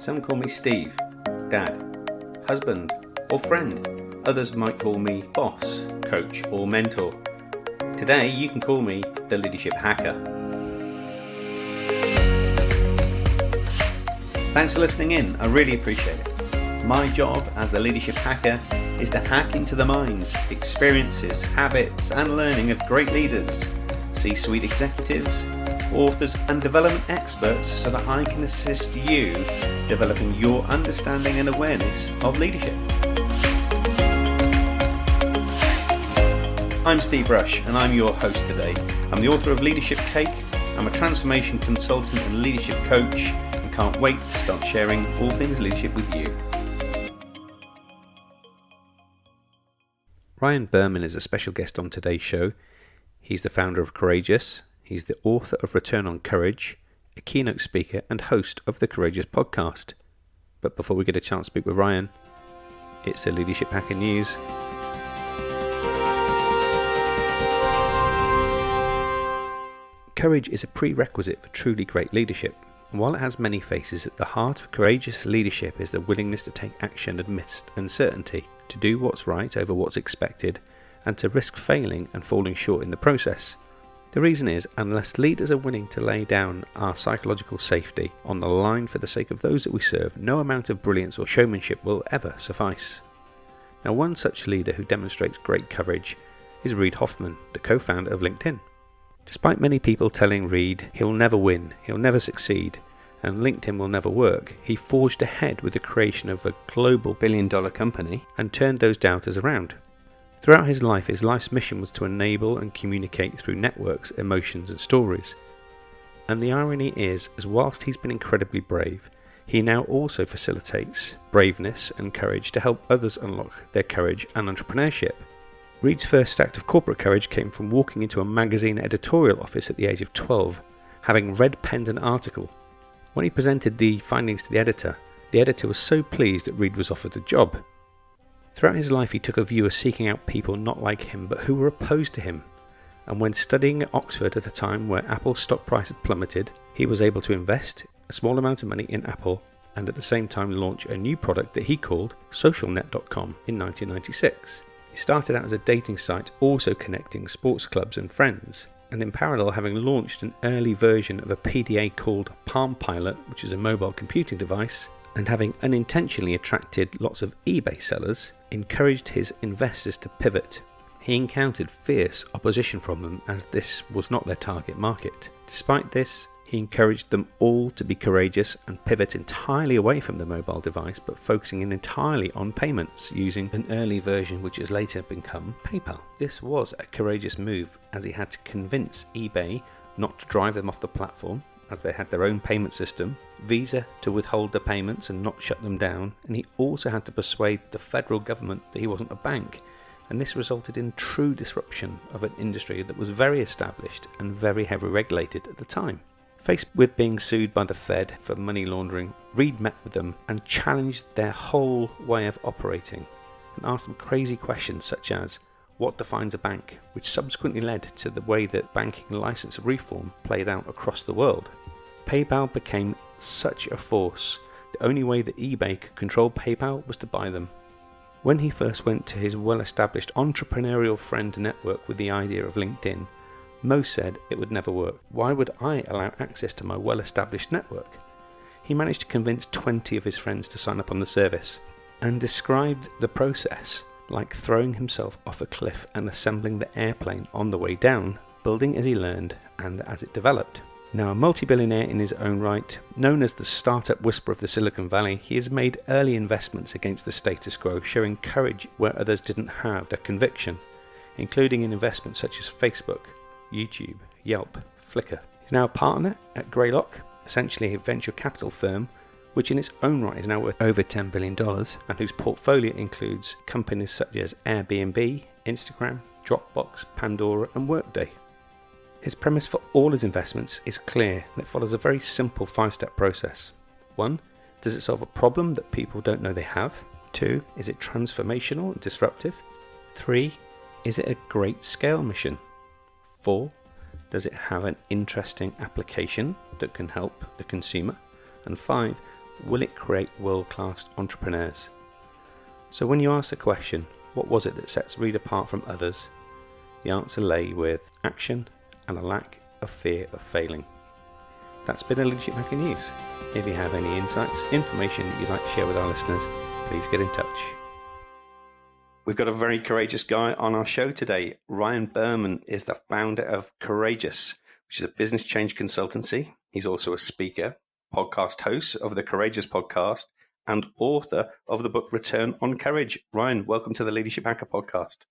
Some call me Steve, Dad, husband, or friend. Others might call me boss, coach, or mentor. Today you can call me the Leadership Hacker. Thanks for listening in, I really appreciate it. My job as the Leadership Hacker is to hack into the minds, experiences, habits and learning of great leaders, C-suite executives, authors and development experts so that I can assist you developing your understanding and awareness of leadership. I'm Steve Rush and I'm your host today. I'm the author of Leadership Cake, I'm a transformation consultant and leadership coach and can't wait to start sharing all things leadership with you. Ryan Berman is a special guest on today's show. He's the founder of Courageous, he's the author of Return on Courage, a keynote speaker and host of the Courageous podcast. But before we get a chance to speak with Ryan, it's a Leadership Hacker News. Courage is a prerequisite for truly great leadership. And while it has many faces, at the heart of courageous leadership is the willingness to take action amidst uncertainty, to do what's right over what's expected, and to risk failing and falling short in the process. The reason is, unless leaders are willing to lay down our psychological safety on the line for the sake of those that we serve, no amount of brilliance or showmanship will ever suffice. Now, one such leader who demonstrates great courage is Reid Hoffman, the co-founder of LinkedIn. Despite many people telling Reid he'll never win, he'll never succeed, and LinkedIn will never work, he forged ahead with the creation of a global billion-dollar company and turned those doubters around. Throughout his life's mission was to enable and communicate through networks, emotions and stories. And the irony is, as whilst he's been incredibly brave, he now also facilitates braveness and courage to help others unlock their courage and entrepreneurship. Reid's first act of corporate courage came from walking into a magazine editorial office at the age of 12, having red-penned an article. When he presented the findings to the editor was so pleased that Reid was offered the job. Throughout his life he took a view of seeking out people not like him but who were opposed to him, and when studying at Oxford at a time where Apple's stock price had plummeted, he was able to invest a small amount of money in Apple and at the same time launch a new product that he called socialnet.com in 1996. He started out as a dating site also connecting sports clubs and friends, and in parallel having launched an early version of a PDA called Palm Pilot, which is a mobile computing device, and having unintentionally attracted lots of eBay sellers, encouraged his investors to pivot. He encountered fierce opposition from them as this was not their target market. Despite this, he encouraged them all to be courageous and pivot entirely away from the mobile device but focusing in entirely on payments using an early version which has later become PayPal. This was a courageous move as he had to convince eBay not to drive them off the platform as they had their own payment system, Visa to withhold the payments and not shut them down, and he also had to persuade the federal government that he wasn't a bank, and this resulted in true disruption of an industry that was very established and very heavily regulated at the time. Faced with being sued by the Fed for money laundering, Reid met with them and challenged their whole way of operating and asked them crazy questions such as, what defines a bank? Which subsequently led to the way that banking license reform played out across the world. PayPal became such a force, the only way that eBay could control PayPal was to buy them. When he first went to his well-established entrepreneurial friend network with the idea of LinkedIn, most said it would never work. Why would I allow access to my well-established network? He managed to convince 20 of his friends to sign up on the service and described the process like throwing himself off a cliff and assembling the airplane on the way down, building as he learned and as it developed. Now a multi-billionaire in his own right, known as the startup whisperer of the Silicon Valley, he has made early investments against the status quo, showing courage where others didn't have the conviction, including in investments such as Facebook, YouTube, Yelp, Flickr. He's now a partner at Greylock, essentially a venture capital firm, which in its own right is now worth over $10 billion and whose portfolio includes companies such as Airbnb, Instagram, Dropbox, Pandora and Workday. His premise for all his investments is clear and it follows a very simple 5-step process. 1. Does it solve a problem that people don't know they have? 2. Is it transformational and disruptive? 3. Is it a great scale mission? 4. Does it have an interesting application that can help the consumer? And 5. Will it create world-class entrepreneurs? So when you ask the question, what was it that sets Reed apart from others? The answer lay with action and a lack of fear of failing. That's been a Leadership Hacker News. If you have any insights, information that you'd like to share with our listeners, please get in touch. We've got a very courageous guy on our show today. Ryan Berman is the founder of Courageous, which is a business change consultancy. He's also a speaker, podcast host of the Courageous podcast, and author of the book Return on Courage. Ryan, welcome to the Leadership Hacker podcast.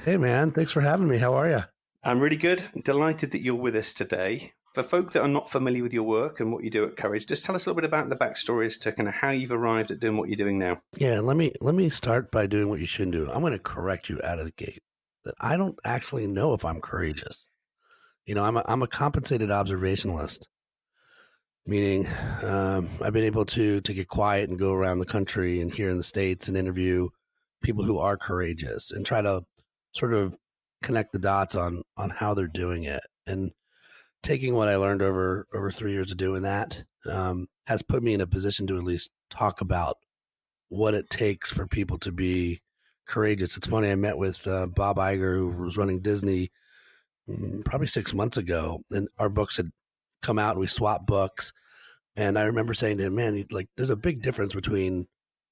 Hey, man. Thanks for having me. How are you? I'm really good. Delighted that you're with us today. For folk that are not familiar with your work and what you do at Courage, just tell us a little bit about the backstory as to kind of how you've arrived at doing what you're doing now. Yeah, let me start by doing what you shouldn't do. I'm going to correct you out of the gate that I don't actually know if I'm courageous. You know, I'm a compensated observationalist, meaning I've been able to get quiet and go around the country and here in the States and interview people who are courageous and try to sort of connect the dots on how they're doing it. And taking what I learned over 3 years of doing that has put me in a position to at least talk about what it takes for people to be courageous. It's funny, I met with Bob Iger, who was running Disney probably 6 months ago, and our books had come out and we swapped books. And I remember saying to him, man, like, there's a big difference between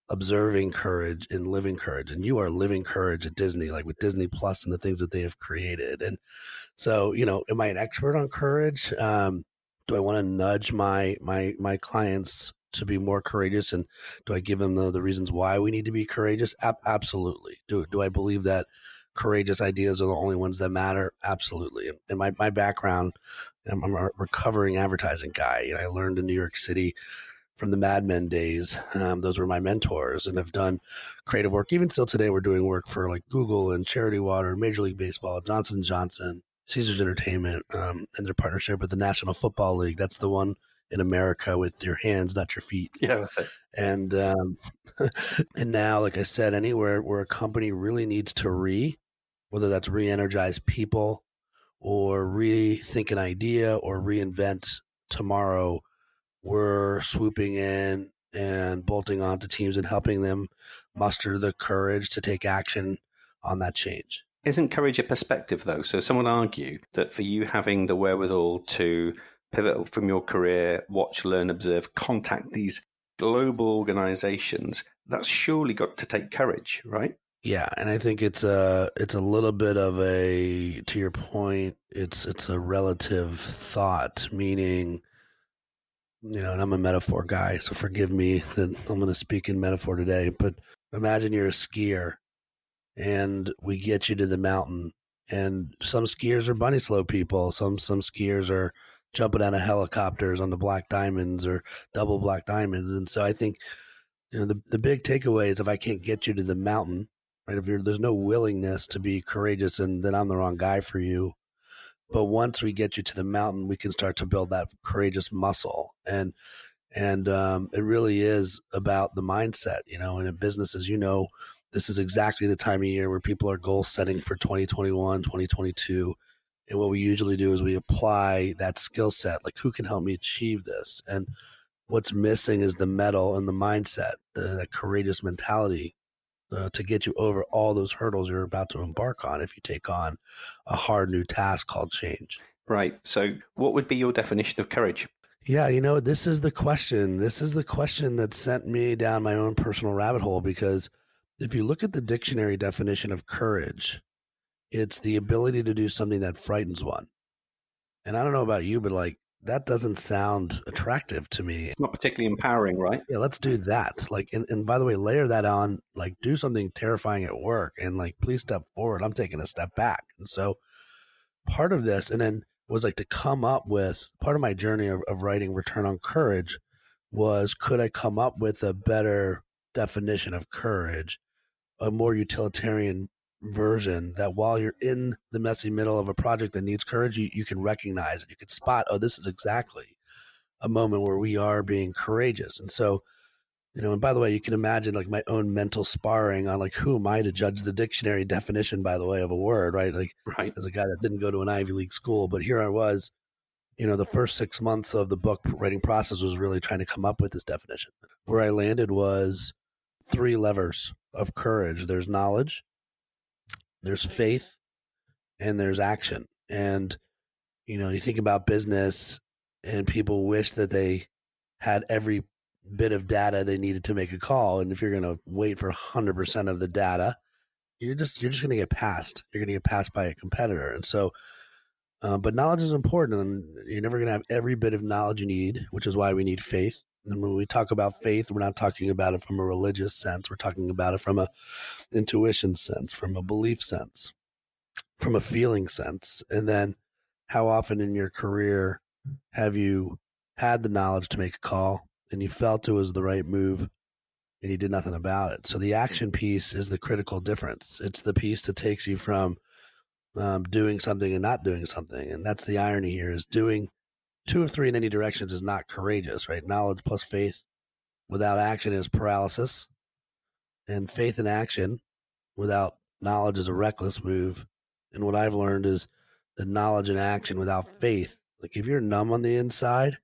observing courage and living courage. And you are living courage at Disney, like with Disney Plus and the things that they have created. And so, you know, am I an expert on courage? Do I want to nudge my clients to be more courageous? And do I give them the reasons why we need to be courageous? Absolutely. Do I believe that courageous ideas are the only ones that matter? Absolutely. And my background, I'm a recovering advertising guy. You know, I learned in New York City from the Mad Men days. Those were my mentors, and I've done creative work. Even still today, we're doing work for like Google and Charity Water, Major League Baseball, Johnson & Johnson, Caesars Entertainment, and their partnership with the National Football League. That's the one in America with your hands, not your feet. Yeah, that's it. And and now, like I said, anywhere where a company really needs to whether that's re-energize people or rethink an idea or reinvent tomorrow, we're swooping in and bolting onto teams and helping them muster the courage to take action on that change. Isn't courage a perspective, though? So someone would argue that for you having the wherewithal to pivot from your career, watch, learn, observe, contact these global organizations, that's surely got to take courage, right? Yeah, and I think it's a little bit of a, to your point, it's a relative thought, meaning, you know, and I'm a metaphor guy, so forgive me that I'm going to speak in metaphor today, but imagine you're a skier and we get you to the mountain, and some skiers are bunny slope people. Some skiers are jumping out of helicopters on the black diamonds or double black diamonds. And so I think, you know, the big takeaway is if I can't get you to the mountain, right? If there's no willingness to be courageous, and then I'm the wrong guy for you. But once we get you to the mountain, we can start to build that courageous muscle. And it really is about the mindset, you know, and in business, as you know, this is exactly the time of year where people are goal setting for 2021, 2022. And what we usually do is we apply that skill set, like who can help me achieve this? And what's missing is the mettle and the mindset, that courageous mentality to get you over all those hurdles you're about to embark on if you take on a hard new task called change. Right. So what would be your definition of courage? Yeah, you know, this is the question. This is the question that sent me down my own personal rabbit hole, because if you look at the dictionary definition of courage, it's the ability to do something that frightens one. And I don't know about you, but like, that doesn't sound attractive to me. It's not particularly empowering, right? Yeah, let's do that. Like, and by the way, layer that on, like, do something terrifying at work and like, please step forward. I'm taking a step back. And so part of this, and then was like to come up with part of my journey of writing Return on Courage was, could I come up with a better definition of courage, a more utilitarian version that while you're in the messy middle of a project that needs courage, you can recognize it. You can spot, oh, this is exactly a moment where we are being courageous. And so, you know, and by the way, you can imagine like my own mental sparring on like, who am I to judge the dictionary definition, by the way, of a word, right? Like, right. As a guy that didn't go to an Ivy League school, but here I was the first 6 months of the book writing process was really trying to come up with this definition. Where I landed was 3 levers of courage. There's knowledge, there's faith, and there's action. And, you think about business and people wish that they had every bit of data they needed to make a call. And if you're going to wait for 100% of the data, you're just going to get passed. You're going to get passed by a competitor. And so, but knowledge is important, and you're never going to have every bit of knowledge you need, which is why we need faith. And when we talk about faith, we're not talking about it from a religious sense. We're talking about it from a intuition sense, from a belief sense, from a feeling sense. And then how often in your career have you had the knowledge to make a call and you felt it was the right move and you did nothing about it? So the action piece is the critical difference. It's the piece that takes you from doing something and not doing something. And that's the irony here, is doing 2 of 3 in any directions is not courageous, right? Knowledge plus faith without action is paralysis, and faith and action without knowledge is a reckless move. And what I've learned is that knowledge and action without faith, like if you're numb on the inside,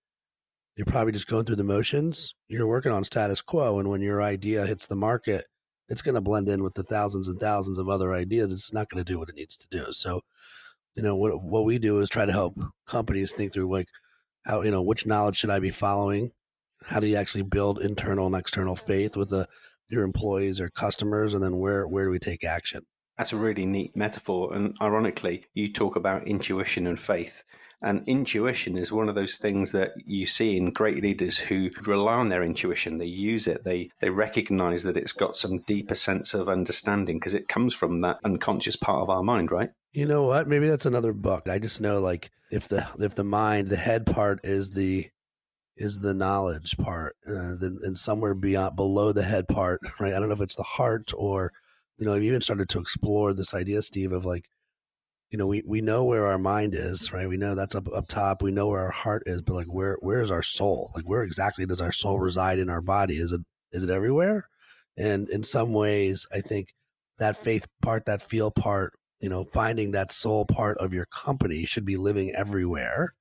you're probably just going through the motions. You're working on status quo. And when your idea hits the market, it's going to blend in with the thousands and thousands of other ideas. It's not going to do what it needs to do. So, what we do is try to help companies think through, like, how, which knowledge should I be following? How do you actually build internal and external faith with your employees or customers? And then where do we take action? That's a really neat metaphor. And ironically, you talk about intuition and faith. And intuition is one of those things that you see in great leaders who rely on their intuition. They use it. They recognize that it's got some deeper sense of understanding because it comes from that unconscious part of our mind, right? You know what? Maybe that's another book. I just know, like, if the mind, the head part is the knowledge part, then and somewhere below the head part, right? I don't know if it's the heart or, I've even started to explore this idea, Steve, of like, we know where our mind is, right? We know that's up top. We know where our heart is, but like, where is our soul? Like, where exactly does our soul reside in our body? Is it everywhere? And in some ways, I think that faith part, that feel part, finding that soul part of your company should be living everywhere.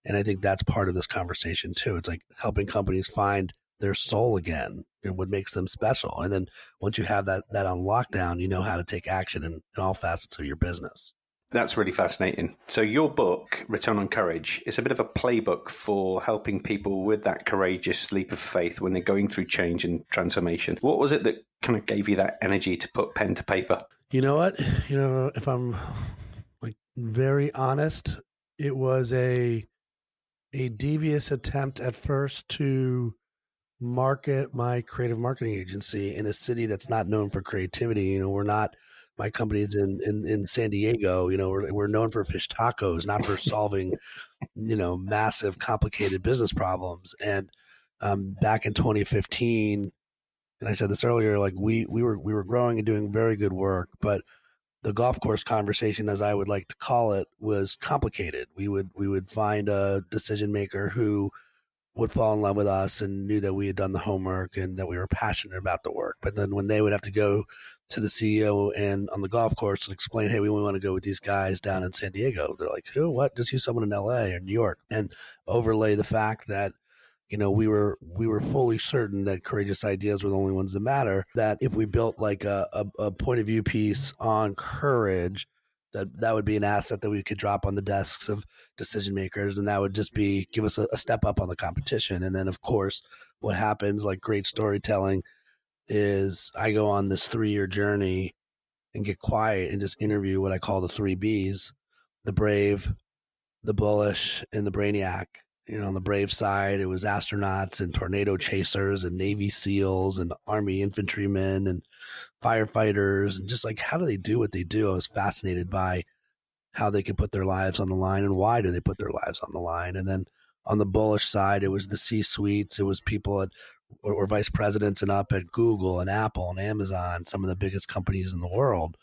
And I think that's part of this conversation too. It's like helping companies find their soul again and what makes them special. And then once you have that on lockdown, you know how to take action in all facets of your business. That's really fascinating. So your book, Return on Courage, is a bit of a playbook for helping people with that courageous leap of faith when they're going through change and transformation. What was it that kind of gave you that energy to put pen to paper? You know what? If I'm like very honest, it was a devious attempt at first to market my creative marketing agency in a city that's not known for creativity. We're not, my company's in San Diego. We're known for fish tacos, not for solving, massive, complicated business problems. And back in 2015, and I said this earlier, like we were growing and doing very good work, but the golf course conversation, as I would like to call it, was complicated. We would find a decision maker who would fall in love with us and knew that we had done the homework and that we were passionate about the work. But then when they would have to go to the CEO and on the golf course and explain, hey, we want to go with these guys down in San Diego, they're like, who, what? Just use someone in LA or New York, and overlay the fact that we were fully certain that courageous ideas were the only ones that matter, that if we built like a point of view piece on courage, that would be an asset that we could drop on the desks of decision makers, and that would just give us a step up on the competition. And then, of course, what happens, like great storytelling, is I go on this 3-year journey and get quiet and just interview what I call the 3 Bs: the brave, the bullish, and the brainiac. On the brave side, it was astronauts and tornado chasers and Navy SEALs and Army infantrymen and firefighters, and just like, how do they do what they do? I was fascinated by how they can put their lives on the line and why do they put their lives on the line. And then on the bullish side, it was the C-suites. It was people or vice presidents and up at Google and Apple and Amazon, some of the biggest companies in the world.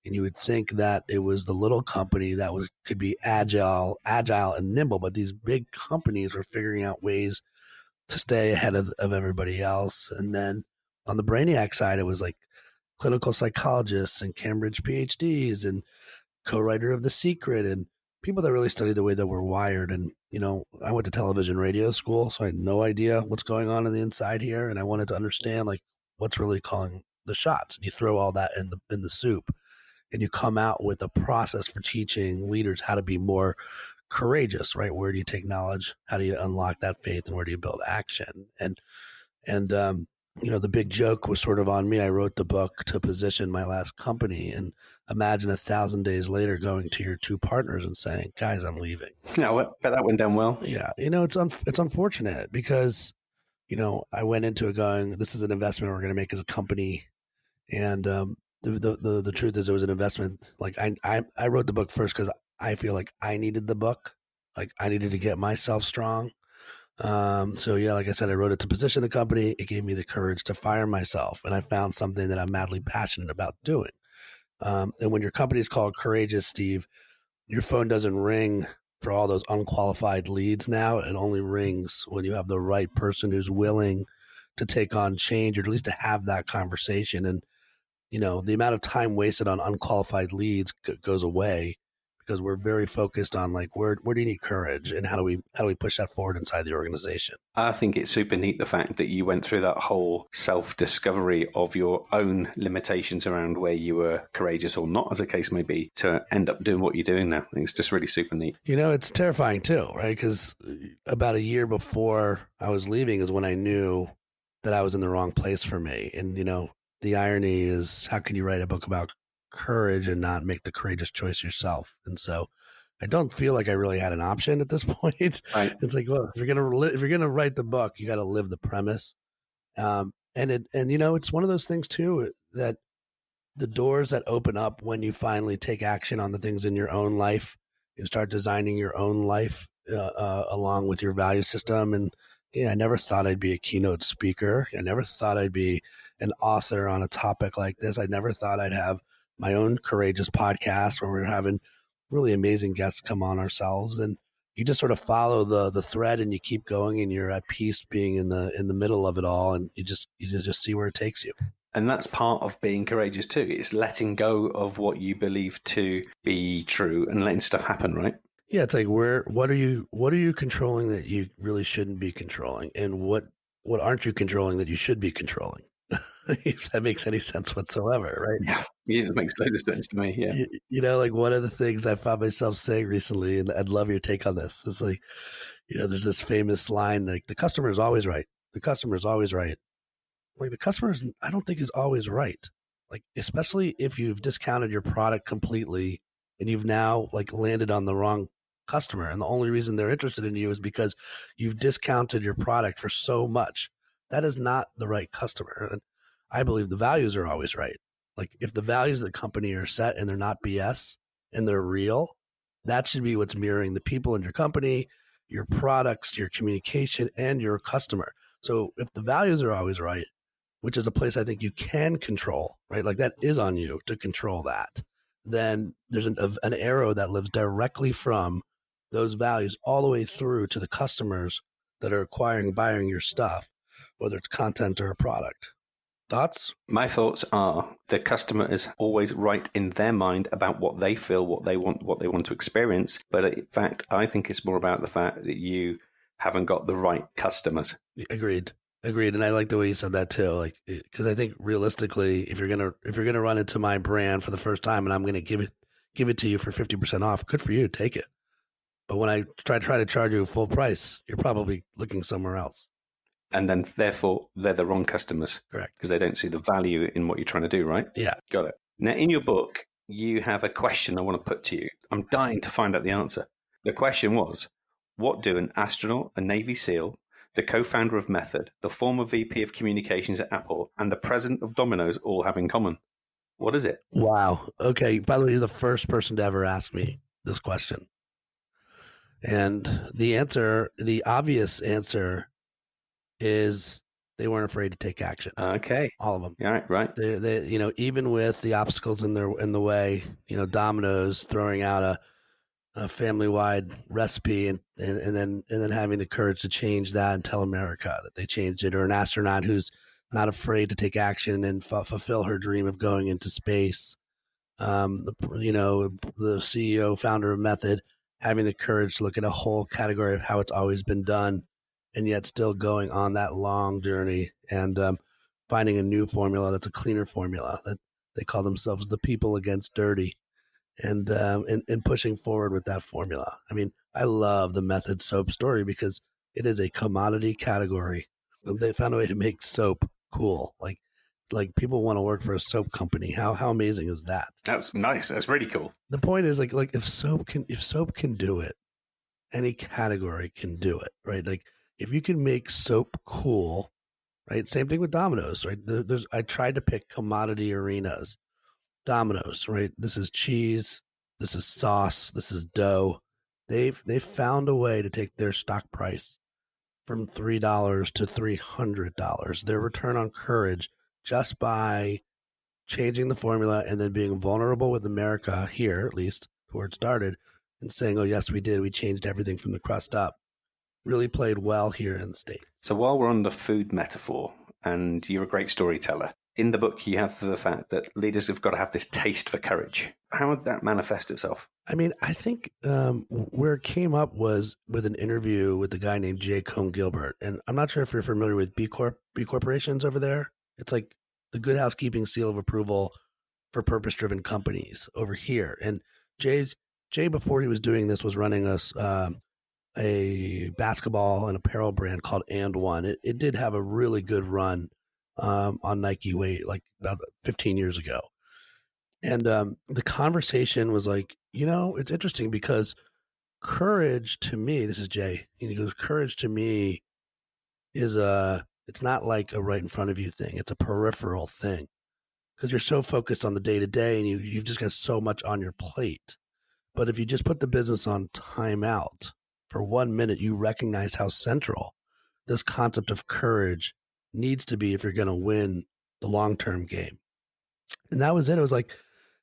And you would think that it was the little company that could be agile and nimble, but these big companies were figuring out ways to stay ahead of everybody else. And then on the brainiac side, it was like clinical psychologists and Cambridge PhDs and co-writer of The Secret and people that really study the way that we're wired. And, I went to television radio school, so I had no idea what's going on the inside here. And I wanted to understand like what's really calling the shots. And you throw all that in the soup and you come out with a process for teaching leaders how to be more courageous, right? Where do you take knowledge? How do you unlock that faith? And where do you build action? And the big joke was sort of on me. I wrote the book to position my last company, and imagine 1,000 days later going to your two partners and saying, guys, I'm leaving. No, I bet that went down well. Yeah. It's unfortunate because, I went into it going, this is an investment we're going to make as a company. And, the truth is it was an investment. Like I wrote the book first because I feel like I needed the book. Like I needed to get myself strong. So yeah, like I said, I wrote it to position the company. It gave me the courage to fire myself, and I found something that I'm madly passionate about doing. And when your company is called Courageous, Steve, your phone doesn't ring for all those unqualified leads now. It only rings when you have the right person who's willing to take on change, or at least to have that conversation. And the amount of time wasted on unqualified leads goes away because we're very focused on like where do you need courage and how do we push that forward inside the organization. I think it's super neat the fact that you went through that whole self-discovery of your own limitations around where you were courageous or not, as a case may be, to end up doing what you're doing now. I think it's just really super neat. It's terrifying too, right? Because about a year before I was leaving is when I knew that I was in the wrong place for me. And the irony is, how can you write a book about courage and not make the courageous choice yourself? And so I don't feel like I really had an option at this point. Right. It's like, well, if you're gonna write the book, you got to live the premise. And it's one of those things too that the doors that open up when you finally take action on the things in your own life and start designing your own life along with your value system. And I never thought I'd be a keynote speaker. I never thought I'd be an author on a topic like this. I never thought I'd have my own courageous podcast where we're having really amazing guests come on ourselves. And you just sort of follow the thread and you keep going and you're at peace being in the middle of it all. And you just see where it takes you. And that's part of being courageous too. It's letting go of what you believe to be true and letting stuff happen, right? Yeah, it's like what are you controlling that you really shouldn't be controlling, and what aren't you controlling that you should be controlling? If that makes any sense whatsoever, right? Yeah, it makes loads of sense to me. Yeah, like one of the things I found myself saying recently, and I'd love your take on this. It's like, there's this famous line like the customer is always right. The customer is always right. Like the customer is, I don't think is always right. Like especially if you've discounted your product completely and you've now like landed on the wrong customer, and the only reason they're interested in you is because you've discounted your product for so much. That is not the right customer. And I believe the values are always right. Like if the values of the company are set and they're not BS and they're real, that should be what's mirroring the people in your company, your products, your communication, and your customer. So if the values are always right, which is a place I think you can control, right? Like that is on you to control that. Then there's an arrow that lives directly from those values all the way through to the customers that are buying your stuff, whether it's content or a product. Thoughts? My thoughts are the customer is always right in their mind about what they feel, what they want to experience. But in fact, I think it's more about the fact that you haven't got the right customers. Agreed. And I like the way you said that too. Like, because I think realistically, if you're gonna run into my brand for the first time and I'm gonna give it to you for 50% off, good for you, take it. But when I try to charge you full price, you're probably looking somewhere else. And then therefore they're the wrong customers. Correct. Because they don't see the value in what you're trying to do, right? Yeah. Got it. Now in your book, you have a question I want to put to you. I'm dying to find out the answer. The question was, what do an astronaut, a Navy SEAL, the co-founder of Method, the former VP of communications at Apple, and the president of Domino's all have in common? What is it? Wow. Okay. By the way, you're the first person to ever ask me this question. And the obvious answer is they weren't afraid to take action. Okay. All of them. Yeah, right. They even with the obstacles in the way, Domino's throwing out a family-wide recipe and then having the courage to change that and tell America that they changed it, or an astronaut who's not afraid to take action and fulfill her dream of going into space. The CEO, founder of Method, having the courage to look at a whole category of how it's always been done, and yet still going on that long journey and finding a new formula that's a cleaner formula that they call themselves the people against dirty, and pushing forward with that formula. I mean, I love the method soap story because it is a commodity category. They found a way to make soap cool. Like people want to work for a soap company. How amazing is that? That's nice. That's really cool. The point is like if soap can do it, any category can do it, right? Like if you can make soap cool, right? Same thing with Domino's, right? I tried to pick commodity arenas. Domino's, right? This is cheese, this is sauce, this is dough. They've found a way to take their stock price from $3 to $300. Their return on courage just by changing the formula and then being vulnerable with America here, at least where it started, and saying, "Oh yes, we did. We changed everything from the crust up." Really played well here in the States. So while we're on the food metaphor, and you're a great storyteller, in the book you have the fact that leaders have got to have this taste for courage. How would that manifest itself? I mean, I think where it came up was with an interview with a guy named J. Cone Gilbert. And I'm not sure if you're familiar with B corporations over there. It's like the Good Housekeeping seal of approval for purpose-driven companies over here. And Jay, before he was doing this, was running us a basketball and apparel brand called And One. It did have a really good run on Nike way like about 15 years ago. And the conversation was like, it's interesting because courage to me, this is Jay, and he goes, courage to me is it's not like a right in front of you thing. It's a peripheral thing because you're so focused on the day to day and you've just got so much on your plate. But if you just put the business on timeout for 1 minute, you recognize how central this concept of courage needs to be if you're going to win the long-term game. And that was it. It was like,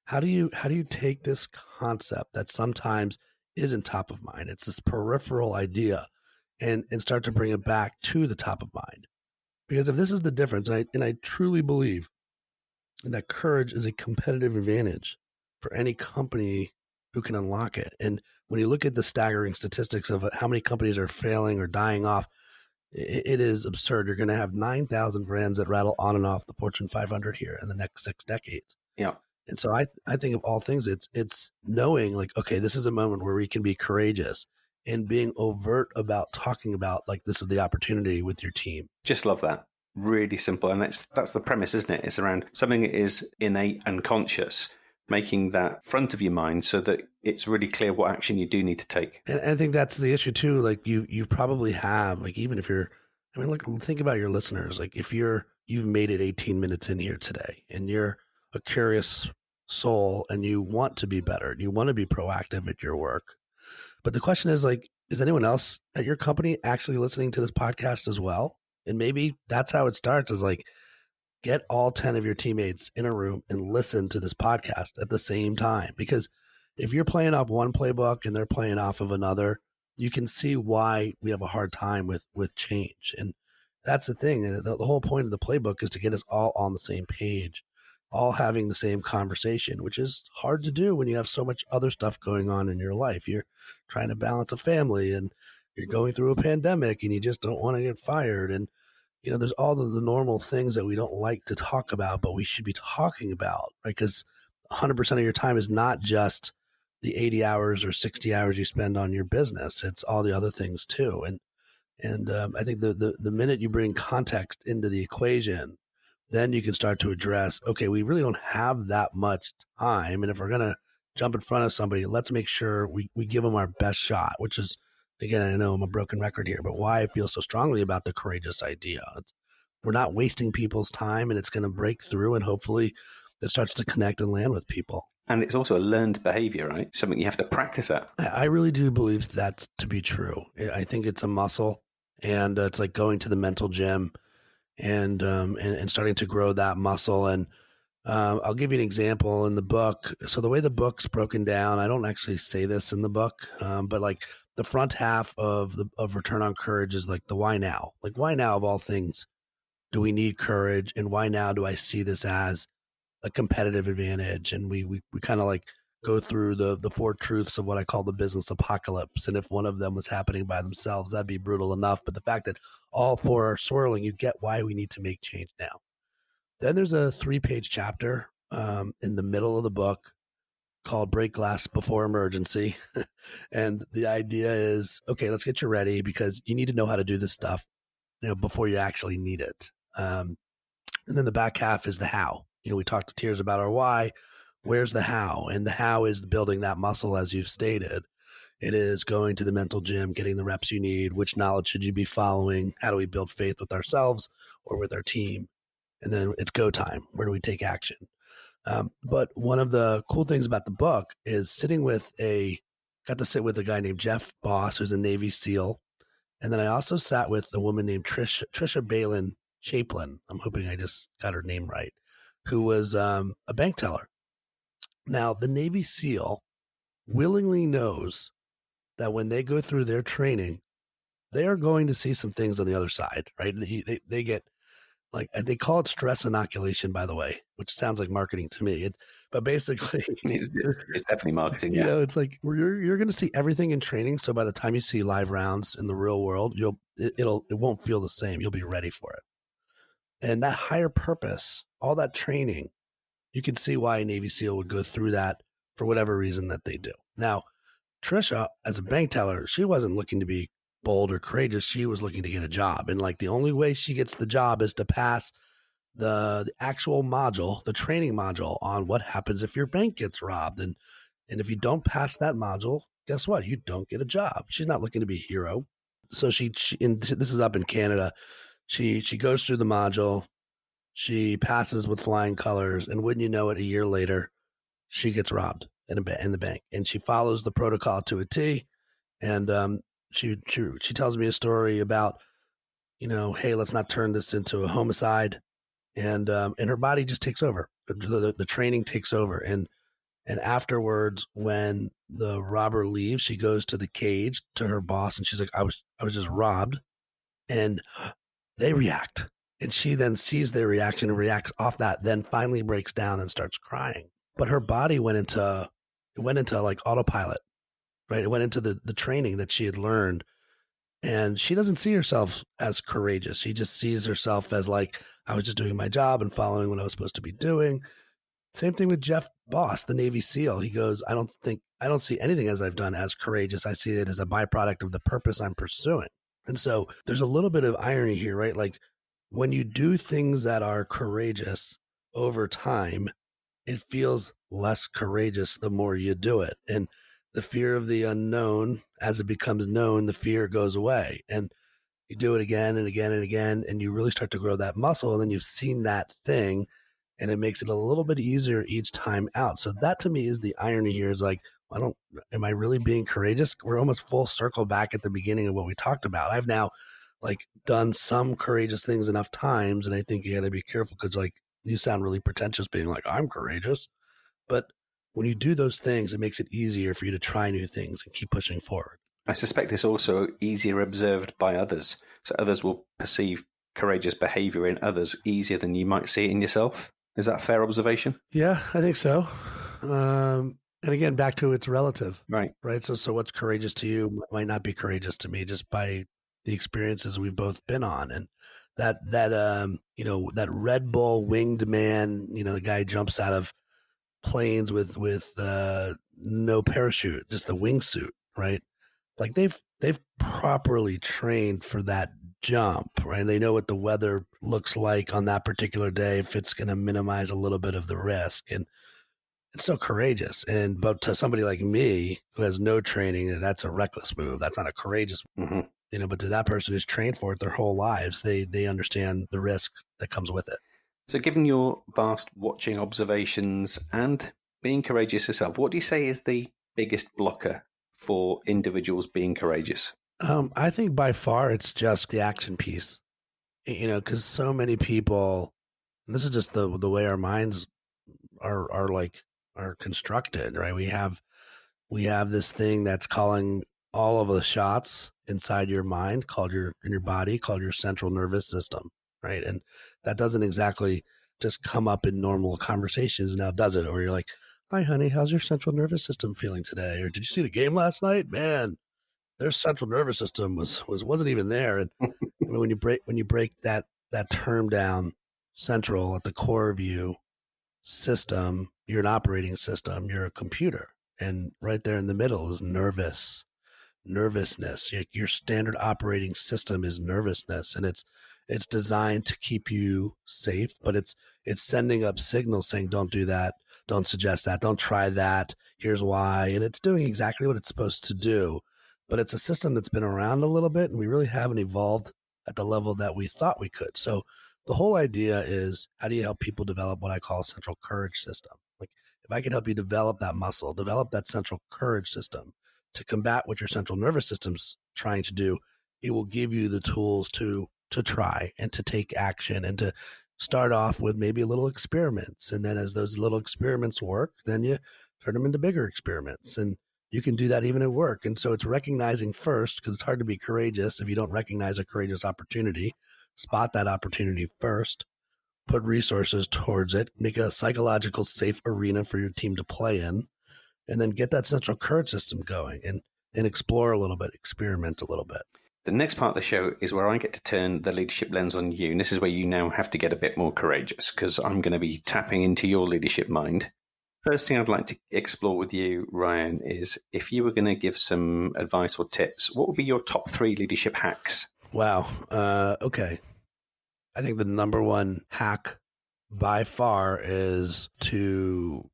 how do you take this concept that sometimes isn't top of mind? It's this peripheral idea and start to bring it back to the top of mind. Because if this is the difference, and I truly believe that courage is a competitive advantage for any company who can unlock it. And when you look at the staggering statistics of how many companies are failing or dying off, it is absurd. You're going to have 9,000 brands that rattle on and off the Fortune 500 here in the next 6 decades. Yeah. And so I think of all things, it's knowing like, okay, this is a moment where we can be courageous and being overt about talking about like this is the opportunity with your team. Just love that. Really simple. And that's the premise, isn't it? It's around something that is innate and conscious, making that front of your mind so that it's really clear what action you do need to take. And I think that's the issue too. Like you probably have, like, even if you're, I mean, look, think about your listeners. Like if you've made it 18 minutes in here today and you're a curious soul and you want to be better, you want to be proactive at your work. But the question is like, is anyone else at your company actually listening to this podcast as well? And maybe that's how it starts, is like, get all 10 of your teammates in a room and listen to this podcast at the same time. Because if you're playing off one playbook and they're playing off of another, you can see why we have a hard time with change. And that's the thing. The whole point of the playbook is to get us all on the same page, all having the same conversation, which is hard to do when you have so much other stuff going on in your life. You're trying to balance a family and you're going through a pandemic and you just don't want to get fired. And there's all of the normal things that we don't like to talk about, but we should be talking about, right? Because 100% of your time is not just the 80 hours or 60 hours you spend on your business. It's all the other things too. And I think the minute you bring context into the equation, then you can start to address, okay, we really don't have that much time. And if we're going to jump in front of somebody, let's make sure we give them our best shot, which is, again, I know I'm a broken record here, but why I feel so strongly about the courageous idea. We're not wasting people's time and it's going to break through and hopefully it starts to connect and land with people. And it's also a learned behavior, right? Something you have to practice at. I really do believe that to be true. I think it's a muscle and it's like going to the mental gym and starting to grow that muscle. And I'll give you an example in the book. So the way the book's broken down, I don't actually say this in the book, but like the front half of Return on Courage is like the why now. Like, why now of all things do we need courage, and why now do I see this as a competitive advantage? And we kind of like go through the four truths of what I call the business apocalypse. And if one of them was happening by themselves, that'd be brutal enough. But the fact that all four are swirling, you get why we need to make change now. Then there's a 3-page chapter in the middle of the book called Break Glass Before Emergency. And the idea is, okay, let's get you ready because you need to know how to do this stuff, before you actually need it. And then the back half is the how. We talked to Tears about our why. Where's the how? And the how is building that muscle, as you've stated. It is going to the mental gym, getting the reps you need. Which knowledge should you be following? How do we build faith with ourselves or with our team? And then it's go time. Where do we take action? But one of the cool things about the book is got to sit with a guy named Jeff Boss, who's a Navy SEAL. And then I also sat with a woman named Trisha Balin Chaplin. I'm hoping I just got her name right, who was a bank teller. Now, the Navy SEAL willingly knows that when they go through their training, they are going to see some things on the other side, right? They get, like, they call it stress inoculation, by the way, which sounds like marketing to me. But basically, it's definitely marketing. Yeah, it's like you're going to see everything in training. So by the time you see live rounds in the real world, it won't feel the same. You'll be ready for it. And that higher purpose, all that training, you can see why a Navy SEAL would go through that for whatever reason that they do. Now, Trisha, as a bank teller, she wasn't looking to be bold or courageous. She was looking to get a job. And like the only way she gets the job is to pass the actual module, the training module on what happens if your bank gets robbed. And if you don't pass that module, guess what? You don't get a job. She's not looking to be a hero. So she and this is up in Canada. She goes through the module. She passes with flying colors. And wouldn't you know it, a year later, she gets robbed in the bank. And she follows the protocol to a T. And she tells me a story about, hey, let's not turn this into a homicide. And her body just takes over. The training takes over. And afterwards, when the robber leaves, she goes to the cage to her boss and she's like, I was just robbed. And they react. And she then sees their reaction and reacts off that, then finally breaks down and starts crying. But her body went into like autopilot, right? It went into the training that she had learned. And she doesn't see herself as courageous. She just sees herself as like, I was just doing my job and following what I was supposed to be doing. Same thing with Jeff Boss, the Navy SEAL. He goes, I don't see anything as I've done as courageous. I see it as a byproduct of the purpose I'm pursuing. And so there's a little bit of irony here, right? Like when you do things that are courageous over time, it feels less courageous the more you do it. And the fear of the unknown, as it becomes known, the fear goes away. And you do it again and again and again, and you really start to grow that muscle. And then you've seen that thing, and it makes it a little bit easier each time out. So that to me is the irony here is like, am I really being courageous? We're almost full circle back at the beginning of what we talked about. I've now like done some courageous things enough times. And I think you got to be careful because like you sound really pretentious being like, I'm courageous. But when you do those things, it makes it easier for you to try new things and keep pushing forward. I suspect it's also easier observed by others. So others will perceive courageous behavior in others easier than you might see it in yourself. Is that a fair observation? Yeah, I think so. And again, back to it's relative. Right. So what's courageous to you might not be courageous to me just by the experiences we've both been on. And that that Red Bull winged man, the guy jumps out of planes with no parachute, just the wingsuit, right? Like they've properly trained for that jump, right? They know what the weather looks like on that particular day, if it's going to minimize a little bit of the risk. And it's still courageous. But to somebody like me who has no training, that's a reckless move. That's not a courageous move. Mm-hmm. But to that person who's trained for it their whole lives, they understand the risk that comes with it. So given your vast watching observations and being courageous yourself, what do you say is the biggest blocker for individuals being courageous? I think by far it's just the action piece, because so many people, and this is just the way our minds are constructed, right? We have this thing that's calling all of the shots inside your mind, in your body, called your central nervous system, right? And that doesn't exactly just come up in normal conversations now, does it? Or you're like, Hi, honey, how's your central nervous system feeling today? Or did you see the game last night? Man, their central nervous system wasn't even there. And I mean, when you break that term down, central at the core of you, system, you're an operating system, you're a computer. And right there in the middle is nervousness. Your standard operating system is nervousness, and it's designed to keep you safe, but it's sending up signals saying, don't do that, don't suggest that, don't try that, here's why. And it's doing exactly what it's supposed to do. But it's a system that's been around a little bit, and we really haven't evolved at the level that we thought we could. So the whole idea is, how do you help people develop what I call a central courage system? Like, if I could help you develop that muscle, develop that central courage system to combat what your central nervous system's trying to do, it will give you the tools to try and to take action and to start off with maybe a little experiments. And then as those little experiments work, then you turn them into bigger experiments. And you can do that even at work. And so it's recognizing first, because it's hard to be courageous if you don't recognize a courageous opportunity. Spot that opportunity first, put resources towards it, make a psychological safe arena for your team to play in, and then get that central courage system going and explore a little bit, experiment a little bit. The next part of the show is where I get to turn the leadership lens on you. And this is where you now have to get a bit more courageous, because I'm going to be tapping into your leadership mind. First thing I'd like to explore with you, Ryan, is if you were going to give some advice or tips, what would be your top 3 leadership hacks? Wow. Okay. I think the number one hack by far is to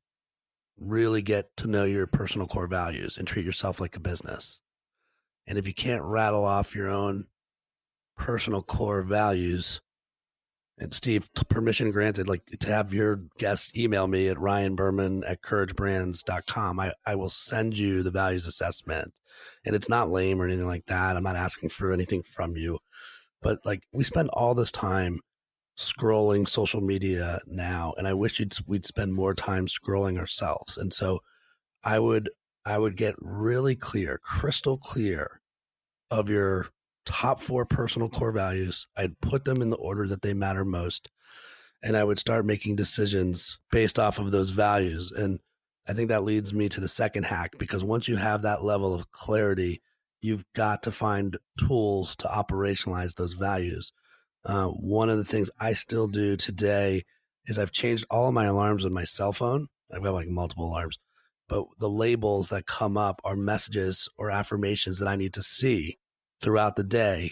really get to know your personal core values and treat yourself like a business. And if you can't rattle off your own personal core values, and Steve, permission granted, like to have your guests email me at ryanberman@couragebrands.com. I will send you the values assessment. And it's not lame or anything like that. I'm not asking for anything from you. But like, we spend all this time scrolling social media now, and I wish we'd spend more time scrolling ourselves. And so I would get really clear, crystal clear of your top 4 personal core values. I'd put them in the order that they matter most, and I would start making decisions based off of those values. And I think that leads me to the second hack, because once you have that level of clarity, you've got to find tools to operationalize those values. One of the things I still do today is I've changed all of my alarms on my cell phone. I've got like multiple alarms, but the labels that come up are messages or affirmations that I need to see throughout the day,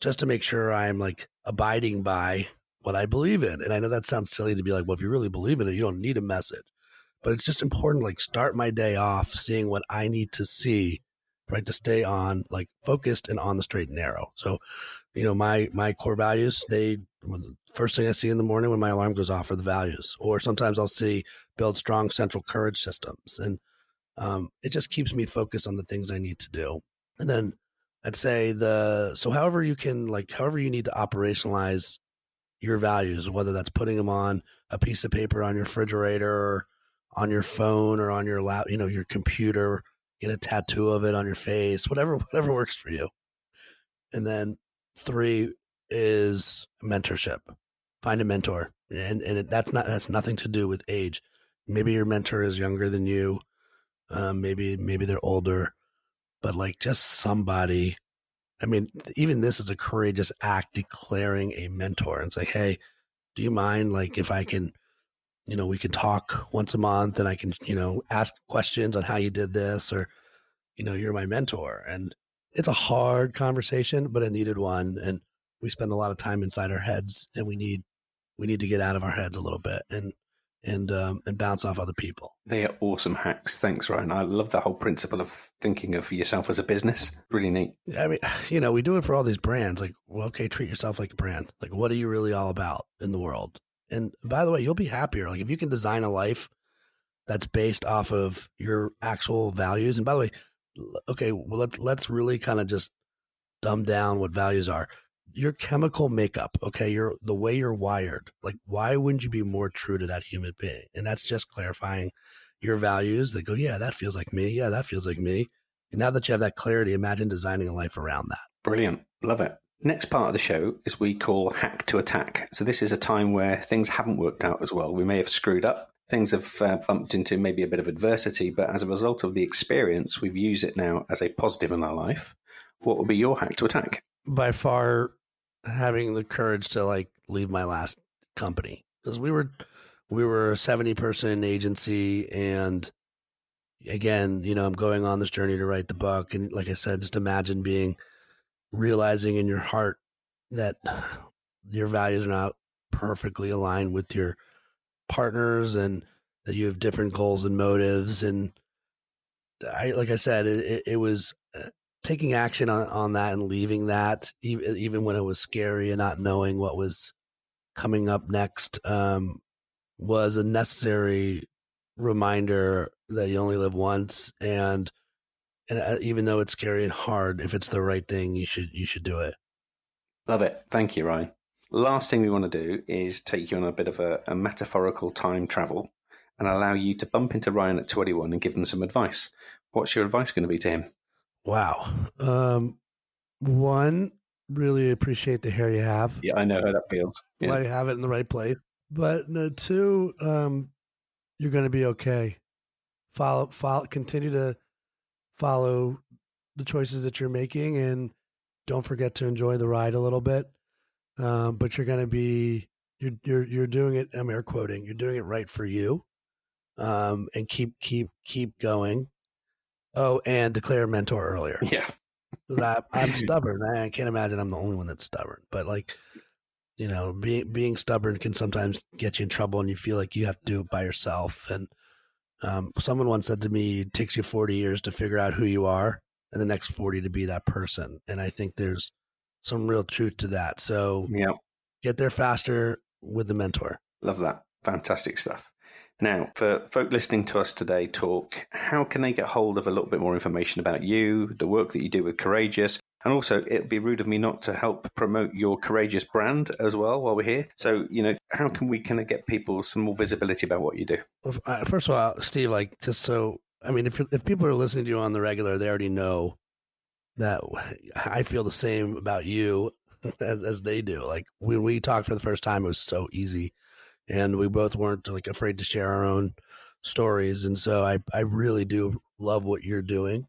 just to make sure I'm like abiding by what I believe in. And I know that sounds silly to be like, well, if you really believe in it, you don't need a message. But it's just important, like, start my day off seeing what I need to see, right, to stay on, like, focused and on the straight and narrow. So, you know, my core values, first thing I see in the morning when my alarm goes off are the values. Or sometimes I'll see build strong central courage systems. And it just keeps me focused on the things I need to do. And then I'd say however you need to operationalize your values, whether that's putting them on a piece of paper on your refrigerator or on your phone or on your your computer, get a tattoo of it on your face, whatever works for you. And then 3 is mentorship. Find a mentor. And that's nothing to do with age. Maybe your mentor is younger than you. Maybe they're older, but like just somebody. I mean, even this is a courageous act, declaring a mentor and say, hey, do you mind, like, if I can, we can talk once a month and I can, ask questions on how you did this, or, you're my mentor. And it's a hard conversation, but a needed one. And we spend a lot of time inside our heads, and we need to get out of our heads a little bit and bounce off other people. They are awesome hacks. Thanks, Ryan. I love the whole principle of thinking of yourself as a business. Really neat. I mean, we do it for all these brands. Like, well, okay, treat yourself like a brand. Like, what are you really all about in the world? And by the way, you'll be happier. Like, if you can design a life that's based off of your actual values. And by the way, okay, well, let's really kind of just dumb down what values are. Your chemical makeup, okay, the way you're wired. Like, why wouldn't you be more true to that human being? And that's just clarifying your values that go, yeah, that feels like me. Yeah, that feels like me. And now that you have that clarity, imagine designing a life around that. Brilliant. Love it. Next part of the show is we call Hack to Attack. So this is a time where things haven't worked out as well. We may have screwed up. things have bumped into maybe a bit of adversity, but as a result of the experience, we've used it now as a positive in our life. What would be your hack to attack? By far, having the courage to leave my last company, because we were a 70-person agency, and again, I'm going on this journey to write the book, and like I said, just imagine realizing in your heart that your values are not perfectly aligned with your partners, and that you have different goals and motives. And like I said, it was taking action on that and leaving that, even when it was scary and not knowing what was coming up next, was a necessary reminder that you only live once. And even though it's scary and hard, if it's the right thing, you should do it. Love it. Thank you, Ryan. Last thing we want to do is take you on a bit of a metaphorical time travel and allow you to bump into Ryan at 21 and give him some advice. What's your advice going to be to him? Wow. One, really appreciate the hair you have. Yeah, I know how that feels. Yeah. Glad you have it in the right place. But no, two, you're going to be okay. Continue to follow the choices that you're making, and don't forget to enjoy the ride a little bit. But you're going to be, you're doing it. I'm air quoting. You're doing it right for you. And keep going. Oh, and declare a mentor earlier. Yeah. I'm stubborn. I can't imagine I'm the only one that's stubborn. But being stubborn can sometimes get you in trouble, and you feel like you have to do it by yourself. And someone once said to me, it takes you 40 years to figure out who you are, and the next 40 to be that person. And I think there's some real truth to that. So get there faster with the mentor. Love that. Fantastic stuff. Now, for folk listening to us today talk, how can they get hold of a little bit more information about you, the work that you do with Courageous? And also, it'd be rude of me not to help promote your Courageous brand as well while we're here. So, how can we kind of get people some more visibility about what you do? Well, first of all, Steve, if people are listening to you on the regular, they already know that I feel the same about you as they do. Like when we talked for the first time, it was so easy. And we both weren't afraid to share our own stories. And so I really do love what you're doing.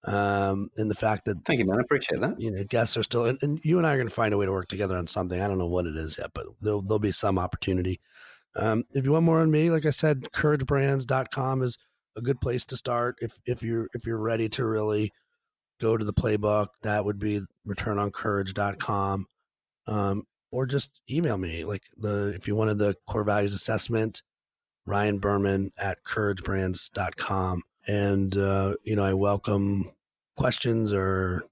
And the fact that... Thank you, man. I appreciate that. Guests are still... And you and I are going to find a way to work together on something. I don't know what it is yet, but there'll be some opportunity. If you want more on me, like I said, couragebrands.com is a good place to start. If you're ready to really go to the playbook, that would be returnoncourage.com. Or just email me. If you wanted the core values assessment, Ryan Berman at couragebrands.com. And, I welcome questions or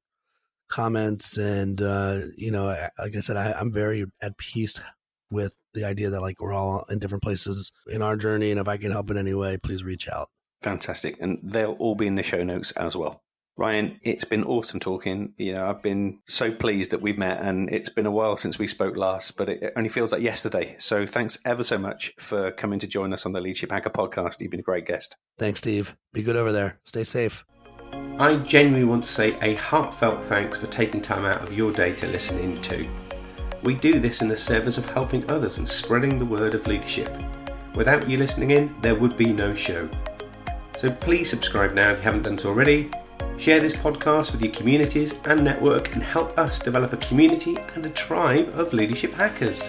comments. And, like I said, I'm very at peace with the idea that we're all in different places in our journey. And if I can help in any way, please reach out. Fantastic. And they'll all be in the show notes as well. Ryan, it's been awesome talking. I've been so pleased that we've met, and it's been a while since we spoke last, but it only feels like yesterday. So thanks ever so much for coming to join us on the Leadership Hacker podcast. You've been a great guest. Thanks, Steve. Be good over there. Stay safe. I genuinely want to say a heartfelt thanks for taking time out of your day to listen in too. We do this in the service of helping others and spreading the word of leadership. Without you listening in, there would be no show. So please subscribe now if you haven't done so already. Share this podcast with your communities and network and help us develop a community and a tribe of leadership hackers.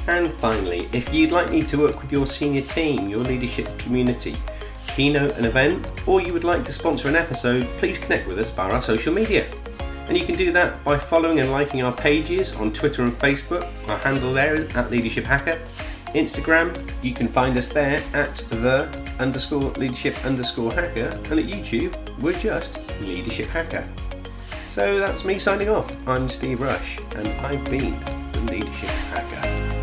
And finally, if you'd like me to work with your senior team, your leadership community, keynote an event, or you would like to sponsor an episode, please connect with us via our social media. And you can do that by following and liking our pages on Twitter and Facebook. Our handle there is @leadershiphacker. Instagram, you can find us there at @the_leadership_hacker, and at YouTube, we're just Leadership Hacker. So that's me signing off. I'm Steve Rush, and I've been the Leadership Hacker.